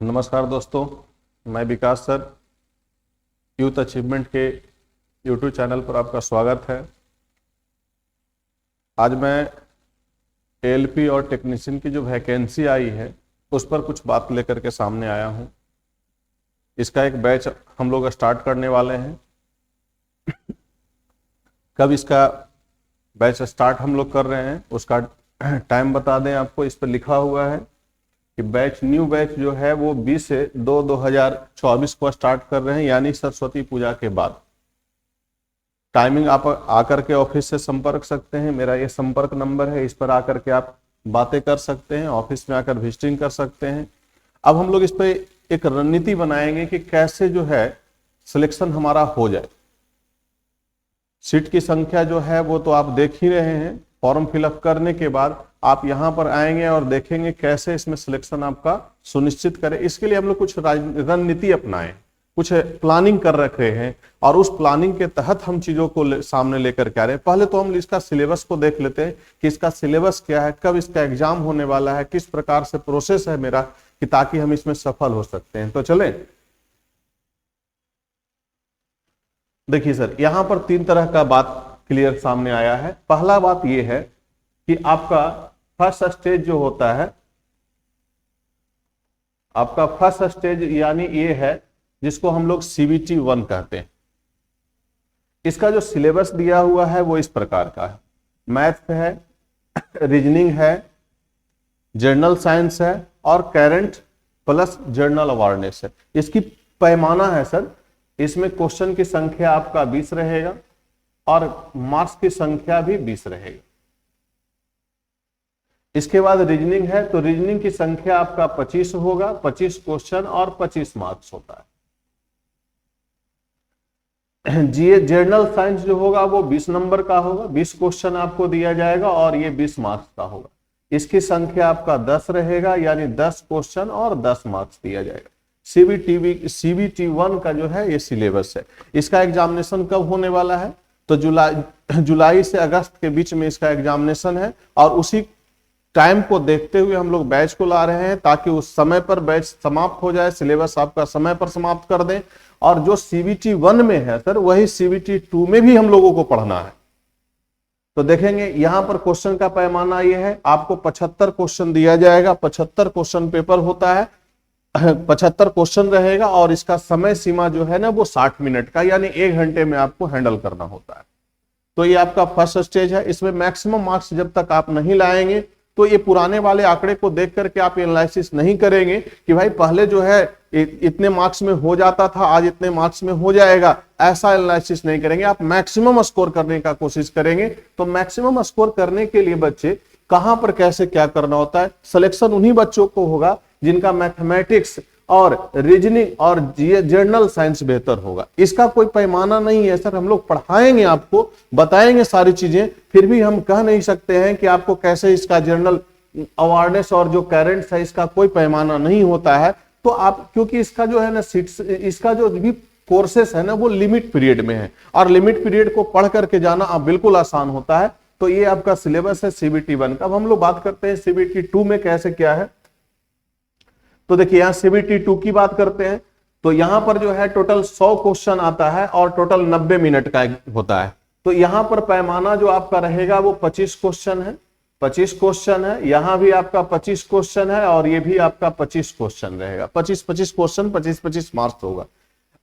नमस्कार दोस्तों, मैं विकास सर यूथ अचीवमेंट के यूट्यूब चैनल पर आपका स्वागत है। आज मैं एएलपी और टेक्नीशियन की जो वैकेंसी आई है उस पर कुछ बात लेकर के सामने आया हूं। इसका एक बैच हम लोग स्टार्ट करने वाले हैं। कब इसका बैच स्टार्ट हम लोग कर रहे हैं उसका टाइम बता दें आपको। इस पर लिखा हुआ है कि न्यू बैच जो है वो 20/2/2024 को स्टार्ट कर रहे हैं, यानी सरस्वती पूजा के बाद। टाइमिंग आप आकर के ऑफिस से संपर्क सकते हैं। मेरा ये संपर्क नंबर है, इस पर आकर के आप बातें कर सकते हैं, ऑफिस में आकर विजिटिंग कर सकते हैं। अब हम लोग इस पर एक रणनीति बनाएंगे कि कैसे जो है सिलेक्शन हमारा हो जाए। सीट की संख्या जो है वो तो आप देख ही रहे हैं। फॉर्म फिलअप करने के बाद आप यहाँ पर आएंगे और देखेंगे कैसे इसमें सिलेक्शन आपका सुनिश्चित करें। इसके लिए हम लोग कुछ रणनीति अपनाएं, कुछ प्लानिंग कर रखे हैं और उस प्लानिंग के तहत हम चीजों को सामने लेकर के आ रहे हैं। पहले तो हम इसका सिलेबस को देख लेते हैं कि इसका सिलेबस क्या है, कब इसका एग्जाम होने वाला है, किस प्रकार से प्रोसेस है मेरा, कि ताकि हम इसमें सफल हो सकते हैं। तो चलें, देखिए सर, यहां पर 3 तरह का बात क्लियर सामने आया है। पहला बात यह है कि आपका फर्स्ट स्टेज जो होता है, आपका फर्स्ट स्टेज यानी ये है जिसको हम लोग CBT 1 कहते हैं। इसका जो सिलेबस दिया हुआ है वो इस प्रकार का है। मैथ है, रीजनिंग है, जनरल साइंस है और करंट प्लस जनरल अवेयरनेस है। इसकी पैमाना है सर, इसमें क्वेश्चन की संख्या आपका 20 रहेगा और मार्क्स की संख्या भी 20 रहेगा। इसके बाद रीजनिंग है, तो रीजनिंग की संख्या आपका 25 होगा, 25 क्वेश्चन और 25 मार्क्स होता है। जीए जनरल साइंस जो होगा वो 20 नंबर का होगा, 20 क्वेश्चन आपको दिया जाएगा और ये 20 मार्क्स का होगा। इसकी संख्या आपका 10 रहेगा, यानी 10 क्वेश्चन और 10 मार्क्स दिया जाएगा। CBT 1 का जो है ये सिलेबस है। इसका एग्जामिनेशन कब होने वाला है? तो जुलाई से अगस्त के बीच में इसका एग्जामिनेशन है और उसी टाइम को देखते हुए हम लोग बैच को ला रहे हैं ताकि उस समय पर बैच समाप्त हो जाए, सिलेबस आपका समय पर समाप्त कर दें। और जो CBT 1 में है सर, वही CBT 2 में भी हम लोगों को पढ़ना है। तो देखेंगे यहां पर क्वेश्चन का पैमाना यह है, आपको 75 क्वेश्चन दिया जाएगा। 75 क्वेश्चन पेपर होता है, 75 क्वेश्चन रहेगा और इसका समय सीमा जो है ना वो 60 मिनट का, यानी 1 घंटे में आपको हैंडल करना होता है। तो ये आपका फर्स्ट स्टेज है। इसमें मैक्सिमम मार्क्स जब तक आप नहीं लाएंगे तो ये पुराने वाले आंकड़े को देख करके आप एनालिसिस नहीं करेंगे कि भाई पहले जो है इतने मार्क्स में हो जाता था, आज इतने मार्क्स में हो जाएगा, ऐसा एनालिसिस नहीं करेंगे। आप मैक्सिमम स्कोर करने का कोशिश करेंगे। तो मैक्सिमम स्कोर करने के लिए बच्चे कहां पर कैसे क्या करना होता है, सिलेक्शन उन्हीं बच्चों को होगा जिनका मैथमेटिक्स और रीजनिंग और जनरल साइंस बेहतर होगा। इसका कोई पैमाना नहीं है सर, हम लोग पढ़ाएंगे, आपको बताएंगे सारी चीजें, फिर भी हम कह नहीं सकते हैं कि आपको कैसे इसका जनरल अवेयरनेस और जो करंट है इसका कोई पैमाना नहीं होता है। तो आप, क्योंकि इसका जो है ना इसका जो भी कोर्सेस है ना वो लिमिट पीरियड में है और लिमिट पीरियड को पढ़ करके जाना आप बिल्कुल आसान होता है। तो ये आपका सिलेबस है CBT 1 का। अब हम लोग बात करते हैं CBT 2 में कैसे क्या है। तो देखिए यहाँ CBT 2 की बात करते हैं तो यहां पर जो है टोटल 100 क्वेश्चन आता है और टोटल 90 मिनट का होता है। तो यहां पर पैमाना जो आपका रहेगा वो 25 क्वेश्चन है, 25 क्वेश्चन है, यहां भी आपका 25 क्वेश्चन है और ये भी आपका 25 क्वेश्चन रहेगा। 25 क्वेश्चन, 25 मार्क्स होगा।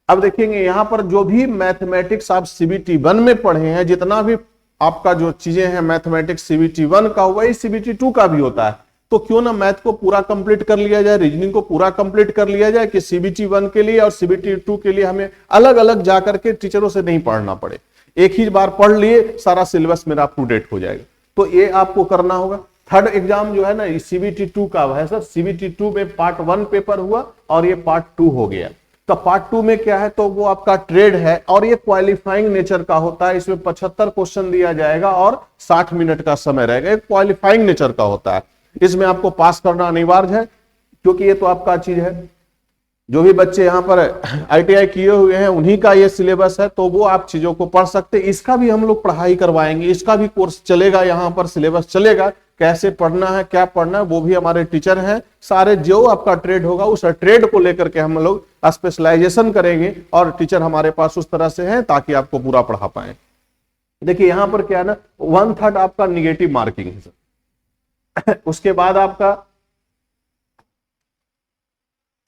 अब देखेंगे यहां पर जो भी मैथमेटिक्स आप CBT 1 में पढ़े हैं, जितना भी आपका जो चीजें हैं मैथमेटिक्स CBT 1 का, वही CBT 2 का भी होता है। तो क्यों ना मैथ को पूरा कंप्लीट कर लिया जाए, रीजनिंग को पूरा कंप्लीट कर लिया जाए कि CBT 1 के लिए और CBT 2 के लिए हमें अलग अलग जाकर के टीचरों से नहीं पढ़ना पड़े। एक ही बार पढ़ लिए, सारा सिलेबस मेरा अप टू डेट हो जाएगा। तो ये आपको करना होगा। थर्ड एग्जाम जो है ना CBT 2 का है सर। CBT 2 में पार्ट 1 पेपर हुआ और ये पार्ट 2 हो गया। तो पार्ट 2 में क्या है, तो वो आपका ट्रेड है और ये क्वालिफाइंग नेचर का होता है। इसमें 75 क्वेश्चन दिया जाएगा और 60 मिनट का समय रहेगा। एक क्वालिफाइंग नेचर का होता है, इसमें आपको पास करना अनिवार्य है क्योंकि ये तो आपका चीज है। जो भी बच्चे यहाँ पर ITI किए हुए हैं उन्हीं का ये सिलेबस है, तो वो आप चीजों को पढ़ सकते हैं। इसका भी हम लोग पढ़ाई करवाएंगे, इसका भी कोर्स चलेगा, यहाँ पर सिलेबस चलेगा कैसे पढ़ना है, क्या पढ़ना है, वो भी हमारे टीचर हैं। सारे जो आपका ट्रेड होगा उस ट्रेड को लेकर के हम लोग स्पेशलाइजेशन करेंगे और टीचर हमारे पास उस तरह से हैं ताकि आपको पूरा पढ़ा पाए। देखिए यहां पर क्या है ना, 1/3 आपका निगेटिव मार्किंग है सर। उसके बाद आपका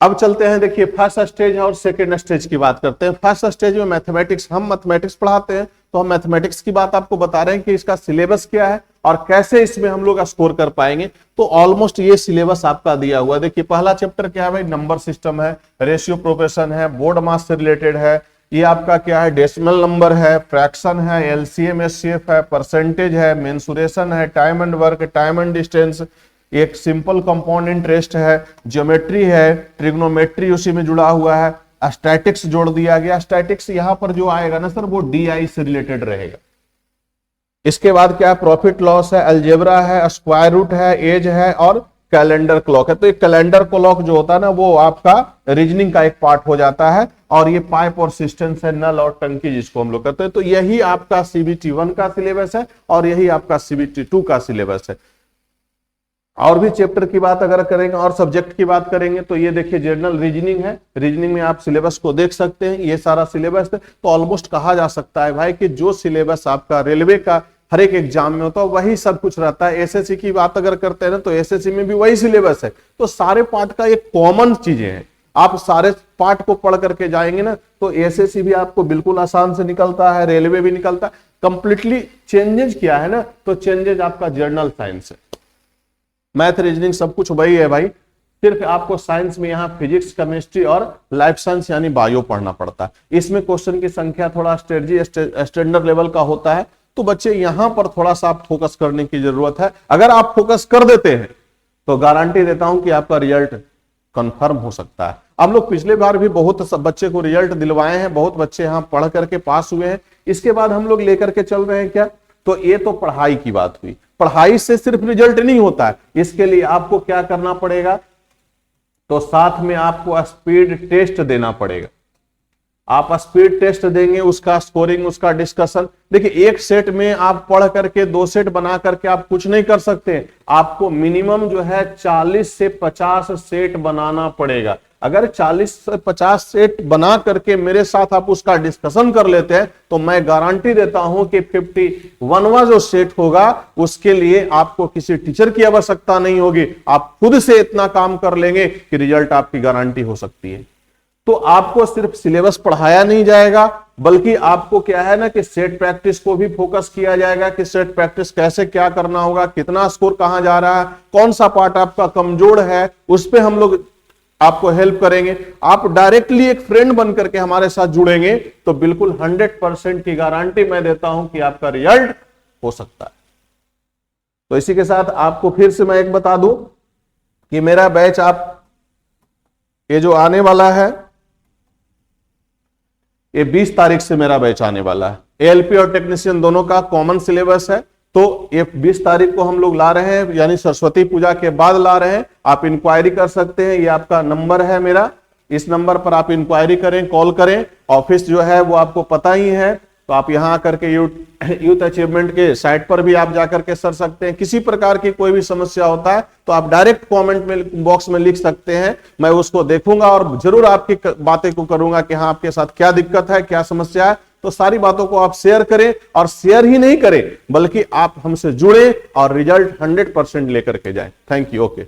अब चलते हैं, देखिए फर्स्ट स्टेज और सेकेंड स्टेज की बात करते हैं। फर्स्ट स्टेज में मैथमेटिक्स, हम मैथमेटिक्स पढ़ाते हैं, तो हम मैथमेटिक्स की बात आपको बता रहे हैं कि इसका सिलेबस क्या है और कैसे इसमें हम लोग स्कोर कर पाएंगे। तो ऑलमोस्ट ये सिलेबस आपका दिया हुआ है। देखिए पहला चैप्टर क्या है भाई, नंबर सिस्टम है, रेशियो प्रोग्रेशन है, बोर्ड मास से रिलेटेड है, ये आपका क्या है, डेसिमल नंबर है, फ्रैक्शन है, एलसीएम एचसीएफ है, परसेंटेज है, मेंसुरेशन है, time and work, time and distance, एक सिंपल कंपाउंड इंटरेस्ट है, ज्योमेट्री है, ट्रिग्नोमेट्री उसी में जुड़ा हुआ है, स्टैटिक्स जोड़ दिया गया। स्टैटिक्स यहां पर जो आएगा ना सर वो डीआई से रिलेटेड रहेगा। इसके बाद क्या है, प्रॉफिट लॉस है, अलजेब्रा है, स्क्वायर रूट है, एज है और कैलेंडर क्लॉक है। तो ये कैलेंडर क्लॉक जो होता है ना वो आपका रीजनिंग का एक पार्ट हो जाता है। और ये पाइप और सिस्टेंस है, नल और टंकी जिसको हम लोग करते हैं। तो यही आपका सीबीटी 1 का सिलेबस है और यही आपका सीबीटी 2 का सिलेबस है। और भी चैप्टर की बात अगर करेंगे और सब्जेक्ट की बात करेंगे तो ये देखिए जनरल रीजनिंग है, रीजनिंग में आप सिलेबस को देख सकते हैं, ये सारा सिलेबस है। तो ऑलमोस्ट कहा जा सकता है भाई कि जो सिलेबस आपका रेलवे का हर एक एग्जाम में होता है वही सब कुछ रहता है। एसएससी की बात अगर करते हैं ना तो एसएससी में भी वही सिलेबस है। तो सारे पार्ट का एक कॉमन चीजें हैं, आप सारे पार्ट को पढ़ करके जाएंगे ना तो एसएससी भी आपको बिल्कुल आसान से निकलता है, रेलवे भी निकलता है। कंप्लीटली चेंजेस क्या है ना, तो चेंजेस आपका जर्नल साइंस है, मैथ रीजनिंग सब कुछ वही है भाई। सिर्फ आपको साइंस में यहाँ फिजिक्स, केमिस्ट्री और लाइफ साइंस यानी बायो पढ़ना पड़ता है। इसमें क्वेश्चन की संख्या थोड़ा स्टैंडर्ड लेवल का होता है। तो बच्चे यहां पर थोड़ा सा आप फोकस करने की जरूरत है। अगर आप फोकस कर देते हैं तो गारंटी देता हूं कि आपका रिजल्ट कंफर्म हो सकता है। हम लोग पिछले बार भी बहुत सब बच्चे को रिजल्ट दिलवाए हैं, बहुत बच्चे यहां पढ़ करके पास हुए हैं। इसके बाद हम लोग लेकर के चल रहे हैं क्या, तो ये तो पढ़ाई की बात हुई। पढ़ाई से सिर्फ रिजल्ट नहीं होता है, इसके लिए आपको क्या करना पड़ेगा, तो साथ में आपको स्पीड टेस्ट देना पड़ेगा। आप स्पीड टेस्ट देंगे, उसका स्कोरिंग, उसका डिस्कशन। देखिए एक सेट में आप पढ़ करके 2 सेट बना करके आप कुछ नहीं कर सकते। आपको मिनिमम जो है 40 से 50 सेट बनाना पड़ेगा। अगर 40 से 50 सेट बना करके मेरे साथ आप उसका डिस्कशन कर लेते हैं तो मैं गारंटी देता हूं कि 51वां जो सेट होगा उसके लिए आपको किसी टीचर की आवश्यकता नहीं होगी। आप खुद से इतना काम कर लेंगे कि रिजल्ट आपकी गारंटी हो सकती है। तो आपको सिर्फ सिलेबस पढ़ाया नहीं जाएगा, बल्कि आपको क्या है ना कि सेट प्रैक्टिस को भी फोकस किया जाएगा कि सेट प्रैक्टिस कैसे क्या करना होगा, कितना स्कोर कहां जा रहा है, कौन सा पार्ट आपका कमजोर है, उस पर हम लोग आपको हेल्प करेंगे। आप डायरेक्टली एक फ्रेंड बन करके हमारे साथ जुड़ेंगे तो बिल्कुल 100% की गारंटी मैं देता हूं कि आपका रिजल्ट हो सकता है। तो इसी के साथ आपको फिर से मैं एक बता दूं कि मेरा बैच आप ये जो आने वाला है ये 20 तारीख से मेरा बैच आने वाला है। एएलपी और टेक्नीशियन दोनों का कॉमन सिलेबस है। तो ये 20 तारीख को हम लोग ला रहे हैं, यानी सरस्वती पूजा के बाद ला रहे हैं। आप इंक्वायरी कर सकते हैं, ये आपका नंबर है मेरा, इस नंबर पर आप इंक्वायरी करें, कॉल करें। ऑफिस जो है वो आपको पता ही है, तो आप यहाँ आकर के यूथ अचीवमेंट के साइट पर भी आप जाकर के सर सकते हैं। किसी प्रकार की कोई भी समस्या होता है तो आप डायरेक्ट कमेंट में बॉक्स में लिख सकते हैं, मैं उसको देखूंगा और जरूर आपकी बातें को करूंगा कि हाँ आपके साथ क्या दिक्कत है, क्या समस्या है। तो सारी बातों को आप शेयर करें, और शेयर ही नहीं करें बल्कि आप हमसे जुड़े और रिजल्ट 100% लेकर के जाएं। Thank you. ओके।